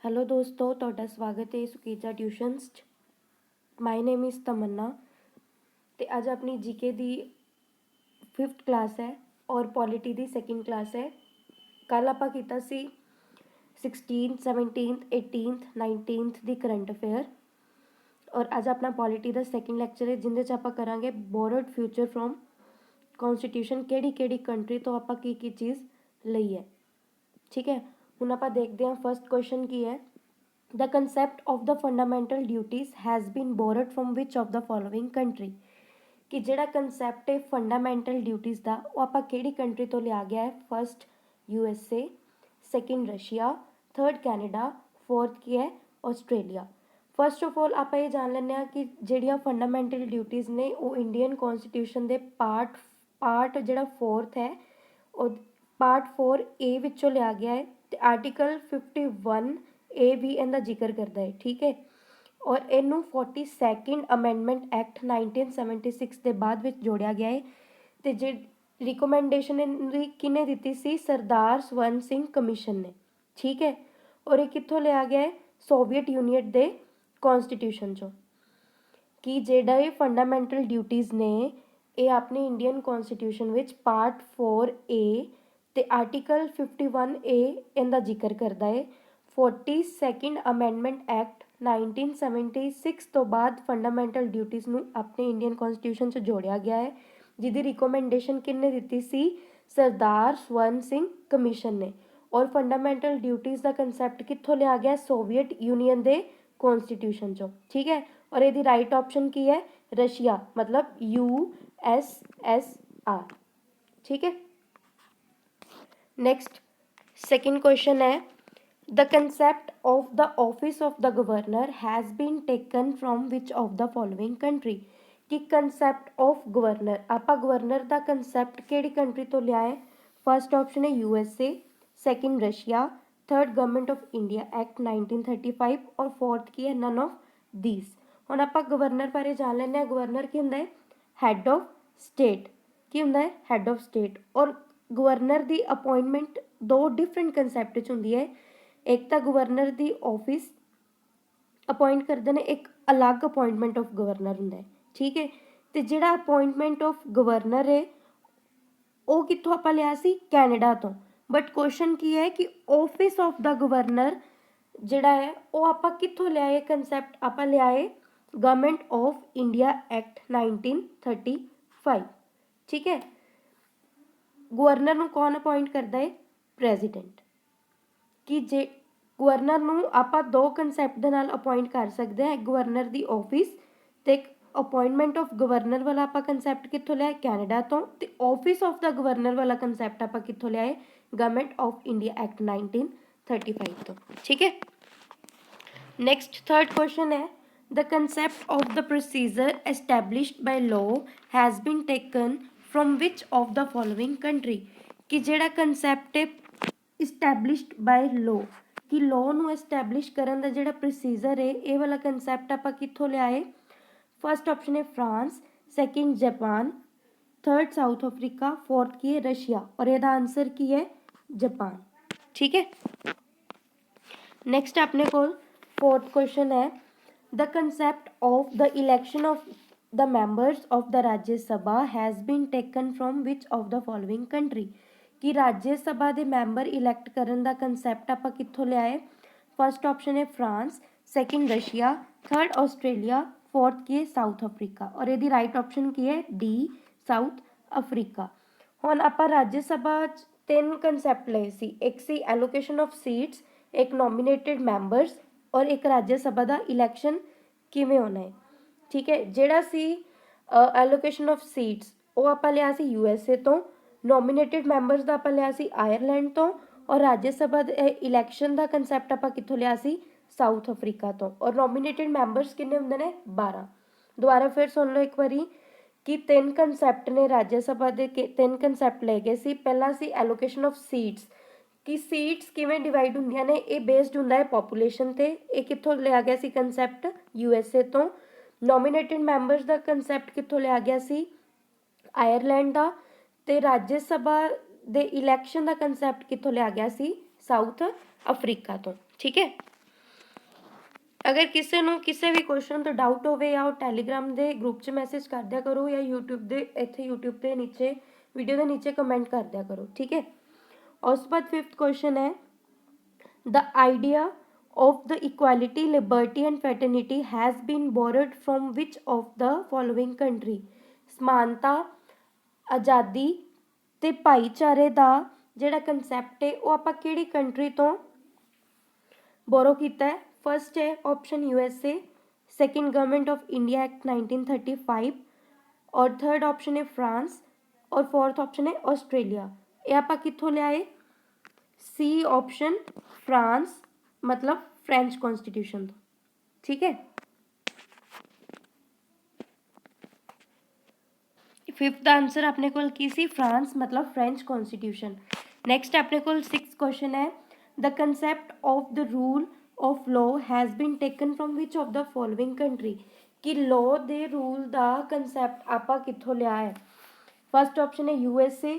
Hello दोस्तों, ਤੁਹਾਡਾ ਸਵਾਗਤ है सुकीजा ट्यूशनस 'ਚ। माय नेम इज़ तमन्ना ਤੇ ਅੱਜ ਆਪਣੀ जीके ਦੀ 5th ਕਲਾਸ ਹੈ ਔਰ ਪੋਲਿਟੀ ਦੀ 2nd ਕਲਾਸ ਹੈ। ਕੱਲ ਆਪਾਂ ਕੀਤਾ ਸੀ 16th 17th 18th 19th ਦੀ ਕਰੰਟ ਅਫੇਅਰ ਔਰ ਅੱਜ ਆਪਣਾ ਪੋਲਿਟੀ ਦਾ 2nd ਲੈਕਚਰ ਹੈ ਜਿਹਦੇ 'ਚ ਆਪਾਂ ਕਰਾਂਗੇ ਬੋਰਡ ਫਿਊਚਰ ਫਰੋਮ ਕੌਨਸਟੀਟਿਊਸ਼ਨ। ਕਿਹੜੀ ਕੰਟਰੀ ਤੋਂ ਆਪਾਂ ਕੀ ਚੀਜ਼ ਲਈ ਹੈ। ਠੀਕ ਹੈ, ਹੁਣ ਆਪਾਂ ਦੇਖਦੇ ਹਾਂ ਫਸਟ ਕੁਐਸਚਨ ਕੀ ਹੈ। The concept of the fundamental duties has been borrowed from which of the following country? कि ਜਿਹੜਾ concept है fundamental duties ਦਾ ਉਹ ਆਪਾਂ ਕਿਹੜੀ ਕੰਟਰੀ ਤੋਂ ਲਿਆ ਗਿਆ ਹੈ। First USA, second Russia, third Canada, fourth ਕੀ ਹੈ ਆਸਟ੍ਰੇਲੀਆ। ਫਸਟ ਆਫ ਆਲ ਆਪਾਂ ਇਹ ਜਾਣ ਲੈਂਦੇ ਹਾਂ ਕਿ ਜਿਹੜੀਆਂ ਫੰਡਾਮੈਂਟਲ ਡਿਊਟੀਜ਼ ਨੇ ਉਹ ਇੰਡੀਅਨ ਕੌਨਸਟੀਟਿਊਸ਼ਨ ਦੇ ਪਾਰਟ ਜਿਹੜਾ ਫੋਰਥ ਹੈ ਉਹ ਪਾਰਟ 4A ਵਿੱਚੋਂ ਲਿਆ ਗਿਆ ਹੈ ਤੇ ਆਰਟੀਕਲ 51A ਵੀ ਇਹਦਾ ਜ਼ਿਕਰ ਕਰਦਾ ਹੈ। ਠੀਕ ਹੈ, ਔਰ ਇਹਨੂੰ 42nd ਅਮੈਂਡਮੈਂਟ ਐਕਟ 1976 ਦੇ ਬਾਅਦ ਵਿੱਚ ਜੋੜਿਆ ਗਿਆ ਹੈ ਤੇ ਜੇ ਰਿਕਮੈਂਡੇਸ਼ਨ ਇਹਦੀ ਕਿਹਨੇ ਦਿੱਤੀ ਸੀ, ਸਰਦਾਰ ਸਵਰਨ ਸਿੰਘ ਕਮਿਸ਼ਨ ਨੇ। ਠੀਕ ਹੈ, ਔਰ ਇਹ ਕਿੱਥੋਂ ਲਿਆ ਗਿਆ ਹੈ, ਸੋਵੀਅਤ ਯੂਨੀਅਨ ਦੇ ਕੌਨਸਟੀਟਿਊਸ਼ਨ 'ਚੋਂ। ਕਿ ਜਿਹੜਾ ਇਹ ਫੰਡਾਮੈਂਟਲ ਡਿਊਟੀਜ਼ ਨੇ ਇਹ ਆਪਣੀ ਇੰਡੀਅਨ ਕੌਨਸਟੀਟਿਊਸ਼ਨ ਵਿੱਚ ਪਾਰਟ 4A ਤੇ ਆਰਟੀਕਲ 51A ਇਹਦਾ ਜ਼ਿਕਰ ਕਰਦਾ ਹੈ। 42nd ਅਮੈਂਡਮੈਂਟ ਐਕਟ 1976 ਤੋਂ ਬਾਅਦ ਫੰਡਾਮੈਂਟਲ ਡਿਊਟੀਜ਼ ਨੂੰ ਆਪਣੇ ਇੰਡੀਅਨ ਕੌਨਸਟੀਟਿਊਸ਼ਨ 'ਚ ਜੋੜਿਆ ਗਿਆ ਹੈ, ਜਿਹਦੀ ਰਿਕਮੈਂਡੇਸ਼ਨ ਕਿਹਨੇ ਦਿੱਤੀ ਸੀ, ਸਰਦਾਰ ਸਵਰਨ ਸਿੰਘ ਕਮਿਸ਼ਨ ਨੇ। ਔਰ ਫੰਡਾਮੈਂਟਲ ਡਿਊਟੀਜ਼ ਦਾ ਕੰਸੈਪਟ ਕਿੱਥੋਂ ਲਿਆ ਗਿਆ, ਸੋਵੀਅਤ ਯੂਨੀਅਨ ਦੇ ਕੌਨਸਟੀਟਿਊਸ਼ਨ 'ਚੋਂ। ਠੀਕ ਹੈ, ਔਰ ਇਹਦੀ ਰਾਈਟ ਆਪਸ਼ਨ ਕੀ ਹੈ, ਰਸ਼ੀਆ ਮਤਲਬ USSR। ਠੀਕ ਹੈ, नेक्स्ट सेकेंड क्वेश्चन है the concept of the office of the governor has been taken from which of the following country. कि कंसेप्ट ऑफ गवर्नर आप गवर्नर का कंसेप्ट किहड़ी कंट्री तो लिया है। फर्स्ट ऑप्शन है USA, second Russia, third government of India act 1935 और fourth की है नन ऑफ दीज। हुण आप गवर्नर बारे जान लैंदे हां। गवर्नर की हुंदा है हैड ऑफ स्टेट। की हुंदा है हैड ऑफ स्टेट। और गवर्नर की अपॉइंटमेंट दो डिफरेंट कंसैप्ट होंगी है। एक तो गवर्नर की ऑफिस अपॉइंट करते हैं, एक अलग अपॉइंटमेंट ऑफ गवर्नर होंगे। ठीक है, तो जिहड़ा अपॉइंटमेंट ऑफ गवर्नर है वो कित्थों आपां लिया सी, कैनेडा तो। बट क्वेश्चन की है कि ऑफिस ऑफ द गवर्नर जिहड़ा है वो आपां कित्थों लिया है, कंसैप्ट आपां लिया है गवर्नमेंट ऑफ इंडिया एक्ट 1935। ठीक है, गवर्नर ਨੂੰ कौन अपॉइंट करता है, प्रेजिडेंट। कि जे गवर्नर ਨੂੰ ਆਪਾਂ दो कंसैप्ट ਦੇ ਨਾਲ अपॉइंट कर सकते हैं, गवर्नर ਦੀ ऑफिस ਤੇ ਇੱਕ अपॉइंटमेंट ऑफ गवर्नर वाला ਆਪਾਂ कंसैप्ट कित्थों लिया, कैनेडा तो। ਤੇ ऑफिस ऑफ द गवर्नर वाला कंसैप्ट ਆਪਾਂ कित्थों लिया, गवर्नमेंट ऑफ इंडिया एक्ट 1935 तो। ठीक है, नेक्स्ट थर्ड क्वेश्चन है the concept of the procedure established by law has been taken from which of the following country. कि जिहड़ा कंसैप्ट है इस्टैबलिश्ड बाय लॉ, कि लॉ नूं एस्टैबलिश करन दा जिहड़ा प्रोसीजर है ये वाला कंसैप्ट आपां कित्थों लिया है। फर्स्ट ऑप्शन है France, second Japan, third South Africa, fourth की है रशिया। और इसका आंसर की है जापान। ठीक है, नेक्स्ट अपने को फोर्थ क्वेश्चन है the concept of the election of the members of the Rajya Sabha has been taken from which of the following country। कि राज्य सभा के मैंबर इलैक्ट करन दा कंसैप्ट आपां कित्थों लिया है। फर्स्ट ऑप्शन है France, second Russia, third Australia, fourth की है साउथ अफ्रीका। और यदि राइट ऑप्शन की है डी, साउथ अफ्रीका। हुण आपां राज्य सभा 3 कंसैप्ट लए सी, एक सी एलोकेशन ऑफ सीट्स, एक नॉमिनेटेड मैंबरस और एक राज्य सभा का इलैक्शन किवें होना है। ठीक है, जिहड़ा सी एलोकेशन ऑफ सीट्स वो आपां लिया सी USA तो, नॉमिनेटेड मैंबरस का आपां लिया सी आयरलैंड तो, और राज्य सभा इलैक्शन का कंसैप्ट आपां कित्थों लिया सी, साउथ अफ्रीका तो। और नॉमिनेटेड मैंबरस किन्ने हुंदे ने, 12। दोबारा फिर सुन लो एक बारी कि 3 कंसैप्ट ने राज्य सभा के, 3 कंसैप्ट ले गए सी। पहला सी एलोकेशन ऑफ सीट्स कि सीट्स किवें डिवाइड हुंदियां ने, ये बेस्ड हुंदा है पॉपूलेशन ते। ये कित्थों लिया गया सी कंसैप्ट, USA तो। नॉमिनेटेड मैंबरस का कंसैप्ट कित्थों लिया गया सी, आयरलैंड का। ते राज्य सभा दे इलैक्शन का कंसैप्ट कित्थों लिया गया सी, साउथ अफ्रीका तो। ठीक है, अगर किसी ਨੂੰ ਕਿਸੇ ਵੀ ਕੁਐਸਚਨ ਤੋਂ ਡਾਊਟ ਹੋਵੇ ਜਾਂ ਉਹ ਟੈਲੀਗ੍ਰਾਮ ਦੇ ਗਰੁੱਪ 'ਚ ਮੈਸੇਜ ਕਰ ਦਿਆ ਕਰੋ ਜਾਂ YouTube ਦੇ ਇੱਥੇ YouTube ਦੇ ਨੀਚੇ ਵੀਡੀਓ ਦੇ ਨੀਚੇ ਕਮੈਂਟ ਕਰ ਦਿਆ ਕਰੋ, ਠੀਕ ਹੈ। ਉਸ ਤੋਂ ਬਾਅਦ 5th ਕੁਐਸਚਨ ਹੈ the idea of the equality, liberty and fraternity has been borrowed from which of the following country? ਸਮਾਨਤਾ, ਆਜ਼ਾਦੀ ਤੇ ਭਾਈਚਾਰੇ ਦਾ ਜਿਹੜਾ ਕਨਸੈਪਟ ਹੈ ਉਹ ਆਪਾਂ ਕਿਹੜੀ ਕੰਟਰੀ ਤੋਂ ਬੋਰੋ ਕੀਤਾ ਹੈ? फर्स्ट है option USA, second government of India act 1935 और थर्ड ऑप्शन है फ्रांस और फोर्थ ऑप्शन है ऑस्ट्रेलिया। ये आप कितों लियाए? सी ऑप्शन फ्रांस, मतलब फ्रेंच कॉन्स्टिट्यूशन तो, ठीक है। 5th आंसर अपने को की सी फ्रांस मतलब फ्रेंच कॉन्स्टिट्यूशन। नैक्सट अपने को 6th क्वेश्चन है the concept of the rule of law has been taken from which of the following country? कि लॉ दे रूल का कंसैप्ट आप कितों लिया है? फर्स्ट ऑप्शन है USA,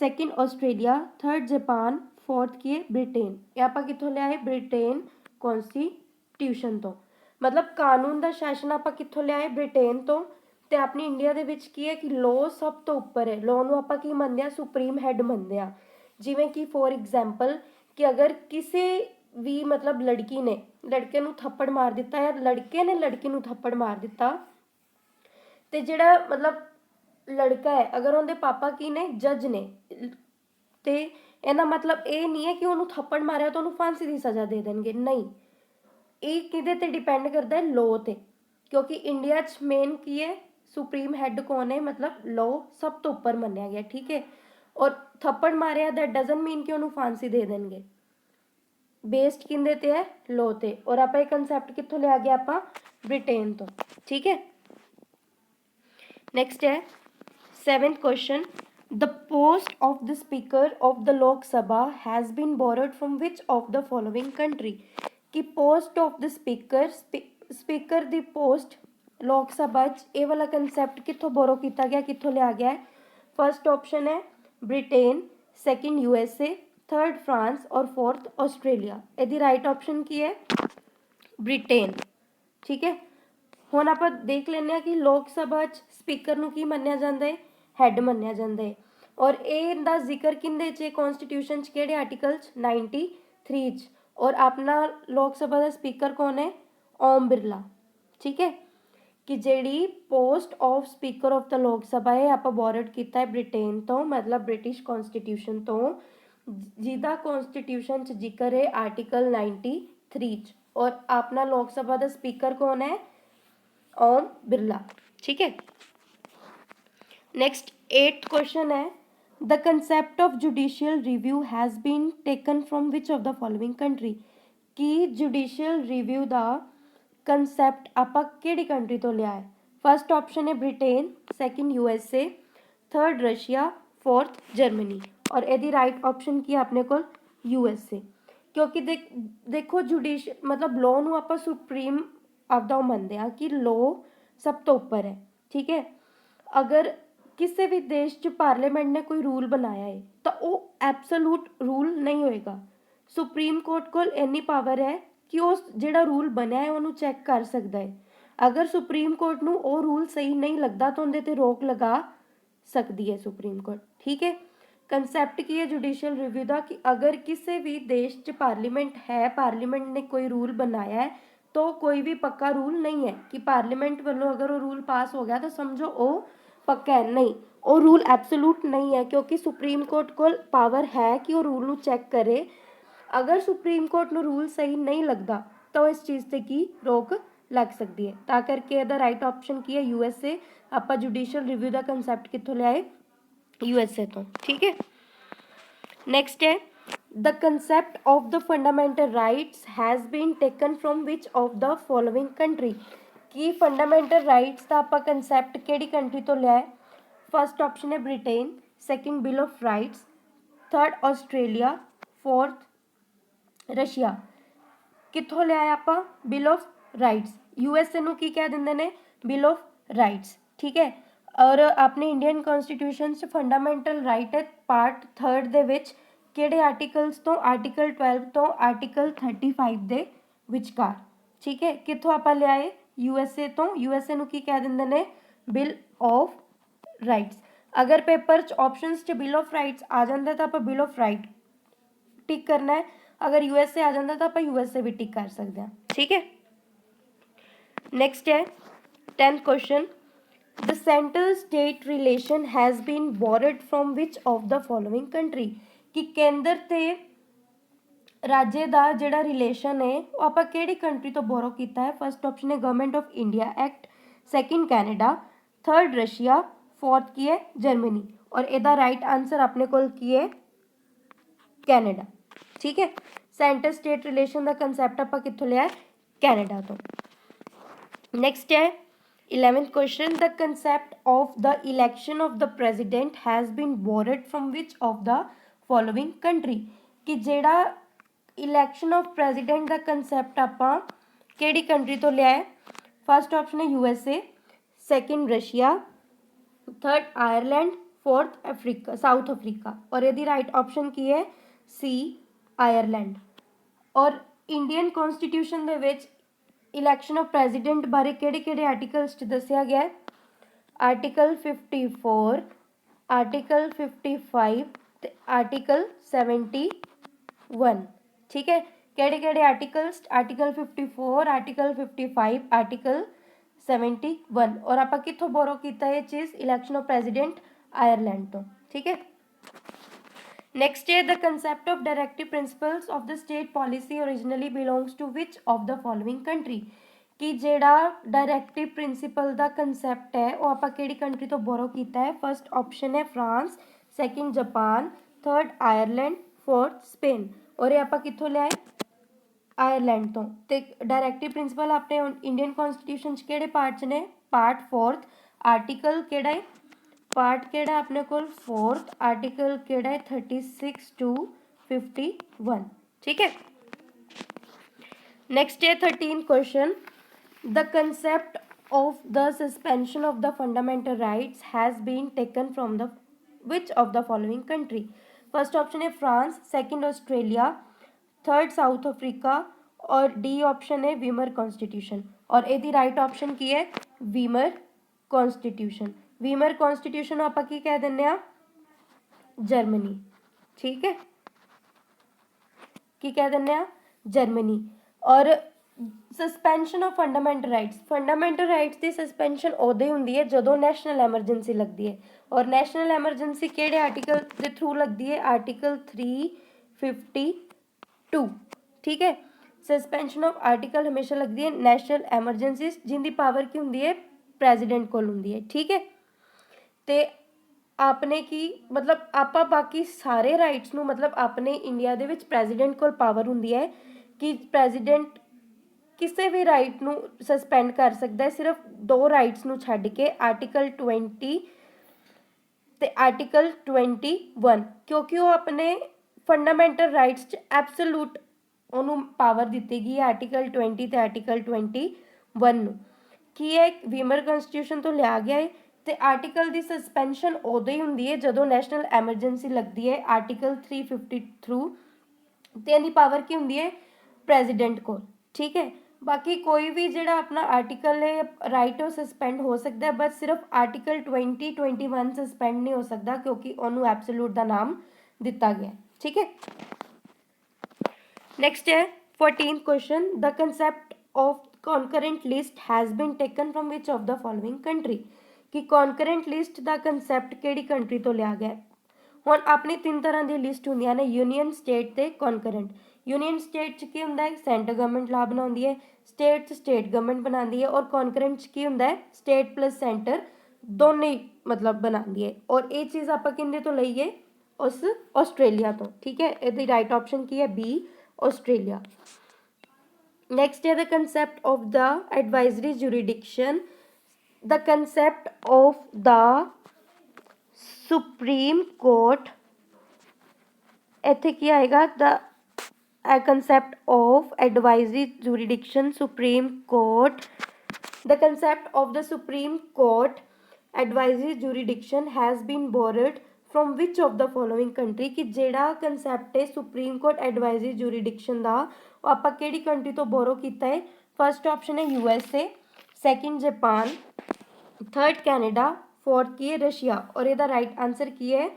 second Australia, third Japan, fourth की है ब्रिटेन। ये आप कितों लिया है? ब्रिटेन कॉन्स्टिट्यूशन तो, मतलब कानून का शासन आप कितों लिया है? ब्रिटेन तो। ते अपनी इंडिया दे विच की है कि लॉ सब तो उपर है, लॉ नूं आपां की मनदे आ? सुप्रीम हैड मनदे आ। जिवें कि फॉर एग्जाम्पल कि अगर किसी भी मतलब लड़की ने लड़के नूं थप्पड़ मार दिता या लड़के ने लड़की नूं थप्पड़ मार दिता ते जिहड़ा मतलब लड़का है अगर उनके पापा की ने जज ने ते इहदा मतलब ये नहीं है कि उन्होंने थप्पड़ मारिया तो उन्होंने फांसी की सज़ा दे देंगे, नहीं। ये किहदे ते डिपेंड करता है? लॉ ते, क्योंकि इंडिया च मेन की है सुप्रीम हैड कौन है, मतलब लॉ सब तो उपर मन्निया गया, ठीक है। और थप्पड़ मारिया दैट डजन मीन कि उन्होंने फांसी दे देंगे, बेस्ड किंदे ते है? लॉ ते। और आप कंसैप्ट कितों लिया गया? आप ब्रिटेन तो, ठीक है। नेक्स्ट है 7th question the post of the speaker of the Lok Sabha has been borrowed from which of the following country? कि post of the speaker speaker दी पोस्ट लोक सभा ये वाला कंसैप्ट कितों बोरो किया गया, कितों लिया गया है? फर्स्ट ऑप्शन है Britain, second USA, third France और फोर्थ ऑस्ट्रेलिया। यदि राइट ऑप्शन की है ब्रिटेन, ठीक है। हुण आप देख लें कि लोक सभा स्पीकर नूं की मन्निया जाता है? हैड मन्निया जाता है। और इहदा जिक्र किंदे च? कॉन्स्टिट्यूशन च किहड़े आर्टिकल 93 च। और अपना लोक सभा का स्पीकर कौन है? ओम बिरला, ठीक है। कि जिहड़ी post of speaker of the Lok सभा है आप बोरड किया है ब्रिटेन तो, मतलब ब्रिटिश कॉन्स्टिट्यूशन तो, जिहदा कॉन्स्टिट्यूशन च जिक्र है आर्टिकल 93 च। और अपना लोक सभा का स्पीकर कौन है? ओम बिरला, ठीक है। नेक्स्ट 8th क्वेश्चन है the concept of judicial review has been taken from which of the following country? कि जुडिशियल रिव्यू का कंसैप्ट आप किहड़ी कंट्री तो लिया है? फर्स्ट ऑप्शन है Britain, second USA, third Russia, fourth Germany. और यदि राइट ऑप्शन की अपने को USA, क्योंकि देखो जुडिशियल मतलब लॉ नूं आपां सुप्रीम आपदा मनदे आ कि लॉ सब तो उपर है, ठीक है। अगर किसी भी देश च पार्लीमेंट ने कोई रूल बनाया है तो वो एब्सोलूट रूल नहीं होएगा। सुप्रीम कोर्ट को इन्नी पावर है कि उस जिहड़ा रूल बनया है उन्होंने चैक कर सकता है। अगर सुप्रीम कोर्ट नूं वो रूल सही नहीं लगता तो उनके ते रोक लगा सकती है सुप्रीम कोर्ट, ठीक है। कंसैप्ट की है जुडिशियल रिव्यू का कि अगर किसी भी देश च पार्लीमेंट है, पार्लीमेंट ने कोई रूल बनाया है तो कोई भी पक्का रूल नहीं है कि पार्लीमेंट वालों अगर वो रूल पास हो गया तो समझो वो पक्का है, नहीं। वो रूल एब्सोलूट नहीं है क्योंकि सुप्रीम कोर्ट को पावर है कि वो रूल नूं चैक करे। अगर सुप्रीम कोर्ट नूं रूल सही नहीं लगता तो इस चीज़ से की रोक लग सकती है। ता करके इहदा राइट ऑप्शन की है USA। आप जुडिशियल रिव्यू का कंसैप्ट कितों लियाए? USA तो, ठीक है। नेक्स्ट है the concept of the fundamental rights has been taken from which of the following country? कि फंडामेंटल राइट्स का आप कंसैप्ट किहड़ी कंट्री तो लिया है? फर्स्ट ऑप्शन है Britain, second bill of rights, third Australia, fourth Russia. कितों लिया आप? Bill of rights. USA नूं की कह देंगे ने? बिल ऑफ राइट्स, ठीक है। और अपने इंडियन कॉन्स्टिट्यूशन फंडामेंटल राइट है पार्ट 3rd दे विच किहड़े आर्टिकल्स तो? आर्टिकल 12 तो आर्टिकल 35 दे विचकार, ठीक है, कितों आप लियाए USA तो USA नूं की कह दिंदे ने बिल ऑफ राइट्स। अगर पेपर च ऑप्शनस च बिल ऑफ राइट्स आ जाता तो आप बिल ऑफ राइट टिक करना है, अगर USA आ जाता तो आप USA भी टिक कर सकते हैं। ठीक है, नेक्स्ट है 10th question, the centre state relation has been borrowed from which of the following country, कि केंद्र ते राज्य का जिहड़ा रिलेशन है वो आप किहड़ी कंट्री तो बोरो किया है। फर्स्ट ऑप्शन है government of India act, second Canada, third Russia, fourth की है जर्मनी, और इहदा राइट आंसर अपने कोल की है कैनेडा। ठीक है, सेंटर स्टेट रिलेशन का कंसैप्ट आप कित्थों लिया है कैनेडा तो। नेक्स्ट है 11th question, the concept of the election of the president has been borrowed from which of the following country, कि जिहड़ा इलैक्शन ऑफ प्रेजिडेंट का कंसैप्ट आपां किहड़ी कंट्री तो लिया है। फर्स्ट ऑप्शन है USA, second Russia, third Ireland, fourth Africa South Africa, और यदि राइट ऑप्शन की है सी आयरलैंड। और Indian constitution they which election of president बारे किहड़े आर्टिकल्स च दस्सिया गया है। आर्टिकल 54, आर्टिकल 55 ते आर्टिकल 71। ठीक है, किहड़े आर्टिकल्स, आर्टिकल 54, आर्टिकल 55, आर्टिकल 71, और आप कितों बोरो किया ये चीज़ इलैक्शन ऑफ प्रेजिडेंट आयरलैंड तो। ठीक है, नेक्स्ट है the concept of directive principles of the state policy originally belongs to which of the following country, कि जेड़ा डायरेक्टिव प्रिंसिपल का कंसैप्ट है वो आप किहड़ी कंट्री तो बोरो किया है। फर्स्ट ऑप्शन है France, second Japan, third Ireland, fourth Spain, और ये आप कितों लिया है आयरलैंड तो। डायरेक्टिव प्रिंसिपल अपने इंडियन कॉन्स्टिट्यूशन किहड़े पार्ट च ने, पार्ट फोर्थ, आर्टिकल किहड़ा है पार्ट किहड़ा अपने कोल फोर्थ, आर्टिकल किहड़ा है 36 to 51। ठीक है, नेक्स्ट है 13th question, the concept of the suspension of the fundamental rights has been taken from the which of the following country. First option है France, second Australia, third South Africa, और D option है Weimar constitution, और यदि right option की है Weimar constitution. Weimar constitution आप की कह दें जर्मनी। ठीक है, की कह दें जर्मनी। और सस्पेंशन ऑफ फंडामेंटल राइट्स की सस्पेंशन उदो होंगी है जदों नैशनल एमरजेंसी लगती है, और नैशनल एमरजेंसी किहड़े आर्टिकल के थ्रू लगती है, आर्टिकल 352। ठीक है, सस्पेंशन ऑफ आर्टिकल हमेशा लगती है नैशनल एमरजेंसी जिनकी पावर की होंगी है प्रेजिडेंट कोल होंगी है। ठीक है, तो आपने की मतलब आप बाकी सारे राइट्स नूं मतलब अपने इंडिया दे विच प्रेजिडेंट कोल पावर होंगी है कि प्रेजिडेंट किसी भी राइट नूं सस्पेंड कर सकता है, सिर्फ दो राइट्स नूं छड्ड के, आर्टिकल 20 ते आर्टिकल 21, क्योंकि वो अपने फंडामेंटल राइट्स च एब्सोलूट उन्होंने पावर दी गई है आर्टिकल 20 ते आर्टिकल 21 नूं। की है वीमर कॉन्स्टिट्यूशन तो लिया गया है, तो आर्टिकल की सस्पेंशन उदो ही होंगी है जदों नैशनल एमरजेंसी लगती है आर्टिकल 350 थ्रू, तो इहदी पावर की होंगी है प्रेजिडेंट को। ठीक है, बाकी कोई भी जिहड़ा अपना आर्टिकल है राइट वो सस्पेंड हो सकता है, बट सिर्फ आर्टिकल 20-21 सस्पेंड नहीं हो सकता क्योंकि उन्होंने एब्सोलूट का नाम दिता गया। ठीक है, नेक्स्ट है 14th question, the concept of concurrent list has been taken from which of the following country, कि कॉन्करेंट लिस्ट का कंसेप्ट किहड़ी कंट्री तो लिया गया। हुण अपनी तीन तरह की लिस्ट होंदियां ने, यूनीयन, स्टेट ते कॉन्करेंट। यूनीयन स्टेट च की हुंदा है सेंटर गवर्नमेंट ला बनाउंदी है, स्टेट स्टेट गवर्नमेंट बनाती है, और कॉन्करेंट च की हुंदा है स्टेट प्लस सेंटर दोनों ही मतलब बनाती है, और ये चीज़ आप किंदे तो लईए उस ऑस्ट्रेलिया तो। ठीक है, यदि राइट ऑप्शन की है बी ऑस्ट्रेलिया। नेक्स्ट है the concept of the advisory jurisdiction, the concept of the supreme court, इत्थे की आएगा the concept of advisory jurisdiction supreme court, the concept of the supreme court advisory jurisdiction has been borrowed from which of the following country, कि जेड़ा concept है supreme court advisory jurisdiction का वो आप किहड़ी कंट्री तो बोरो किया है, फर्स्ट ऑप्शन है USA, second Japan, third Canada, fourth की है रशिया और ਇਹਦਾ राइट आंसर की है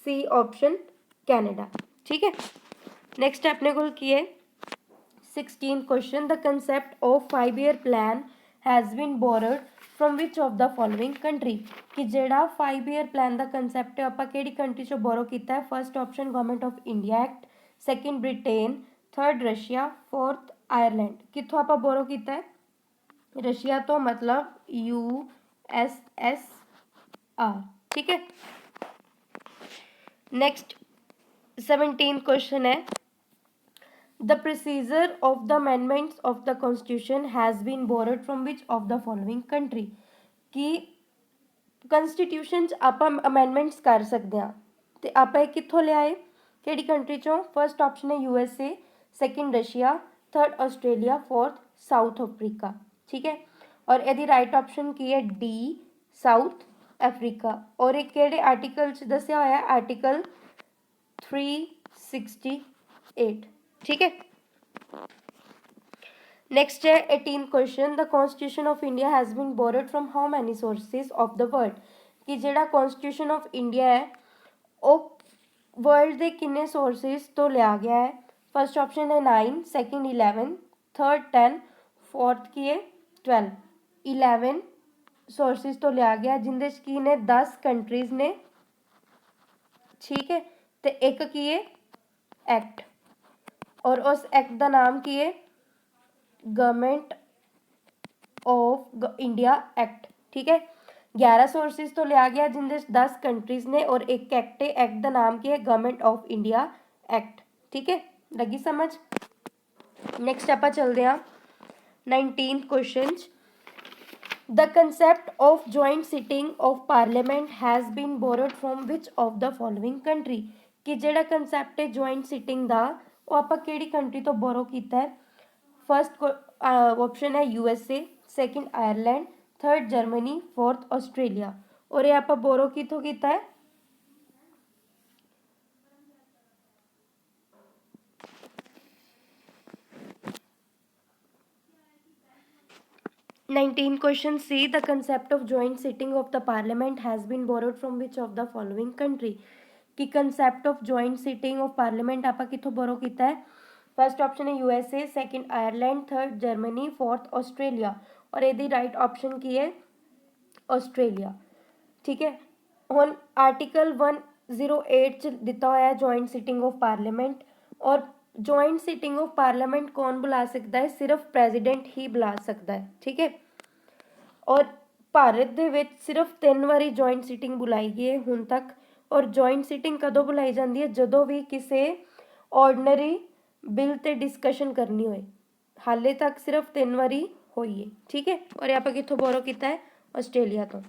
सी ऑप्शन कैनेडा। ठीक है, नेक्स्ट अपने को की है 16th question, the concept of 5 year plan has been borrowed from which of the following country, कि ਜਿਹੜਾ 5 ईयर प्लान ਦਾ ਕੰਸੈਪਟ ਹੈ ਆਪਾਂ ਕਿਹੜੀ ਕੰਟਰੀ ਚੋਂ ਬੋਰੋ ਕੀਤਾ ਹੈ। First option government of India act, second Britain, third Russia, fourth Ireland. कितों आप बोरो किया है? रशिया तो मतलब USSR। ठीक है, नेक्स्ट 17th क्वेश्चन है, the procedure of the amendments of the constitution has been borrowed from which of the following country, कि कॉन्स्टिट्यूशन आप अमेंडमेंट्स कर सकते हैं तो आप कितों लियाए, किहड़ी कंट्री चों। फर्स्ट ऑप्शन है USA, second Russia, third Australia, fourth South Africa. ठीक है, और यदि राइट ऑप्शन की है D, साउथ अफ्रीका। और एक किहड़े आर्टिकल च दस्सिया होया, आर्टिकल 368। ठीक है, नेक्स्ट है 18th question, the constitution of India has been borrowed from how many sources of the world, कि जिहड़ा कॉन्स्टिट्यूशन ऑफ इंडिया है वो वर्ल्ड के किन्ने सोर्सेज तो लिया गया है। फर्स्ट ऑप्शन है 9, सेकंड 11, थर्ड 10, फोर्थ की है 12। 11 सोर्सेज तो लिया गया जिंदे की ने 10 कंट्रीज ने। ठीक है, तो एक की है एक्ट और उस एक्ट का नाम की है गवर्नमेंट ऑफ इंडिया एक्ट। ठीक है, 11 सोर्सेज तो लिया गया जिंदे 10 कंट्रीज ने और एक एक्ट है, एक्ट का नाम की है गवर्नमेंट ऑफ इंडिया एक्ट। ठीक है, लगी समझ। नेक्स्ट आप चलते हैं 19th question, the concept of joint sitting of parliament has been borrowed from which of the following country, कि जिहड़ा कंसेप्ट है जॉइंट सिटिंग का वो आप किहड़ी कंट्री तो बोरो किया है। फर्स्ट ऑप्शन है USA, second Ireland, third Germany, fourth Australia. और ये आप बोरो कितों किया है, nineteen question C, the concept of joint sitting of the parliament has been borrowed from which of the following country, कि concept of joint sitting of parliament आप कितों borrow किया है। फर्स्ट ऑप्शन है USA, second Ireland, third Germany, fourth Australia. और यदि right option की है ऑस्ट्रेलिया। ठीक है, हुण आर्टिकल 108 च दिता होया जॉइंट सिटिंग ऑफ पार्लियामेंट, और जॉइंट सिटिंग ऑफ पार्लियामेंट कौन बुला सकता है, सिर्फ प्रेजिडेंट ही बुला सकता है। ठीक है, और भारत दे विच सिर्फ 3 वारी जॉइंट सिटिंग बुलाई गई है हुण तक। और जॉइंट सिटिंग कदों बुलाई जाती है, जदों भी किसी ऑर्डनरी बिल ते डिस्कशन करनी होए। हाले तक सिर्फ 3 वारी हुई है। ठीक है, और आप कितों बोरो किया है, ऑस्ट्रेलिया तो।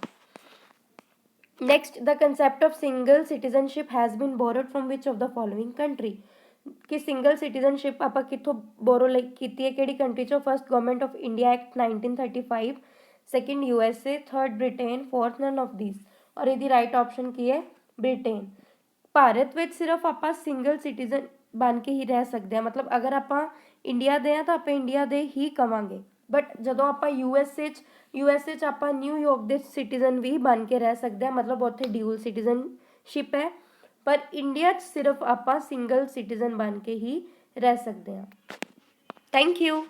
Next, the concept of single citizenship has been borrowed from which of the following country, कि सिंगल सिटीजनशिप आप कितों बोरो की है, किहड़ी कंट्री चो। First government of India act 1935, second USA, third Britain, fourth none of this. और यदि right option की है ब्रिटेन। भारत में सिर्फ आप सिंगल सिटीजन बन के ही रह सकते हैं, मतलब अगर आप इंडिया दे हैं तो आप इंडिया दे ही कवांगे, बट जदों आप यूएसए आप न्यूयॉर्क के सिटीजन भी बन के रह सकते हैं, मतलब उत्थे ड्यूल सिटीजनशिप है। पर इंडिया सिर्फ आप सिंगल सिटीजन बन के ही रह सकते हैं। Thank you.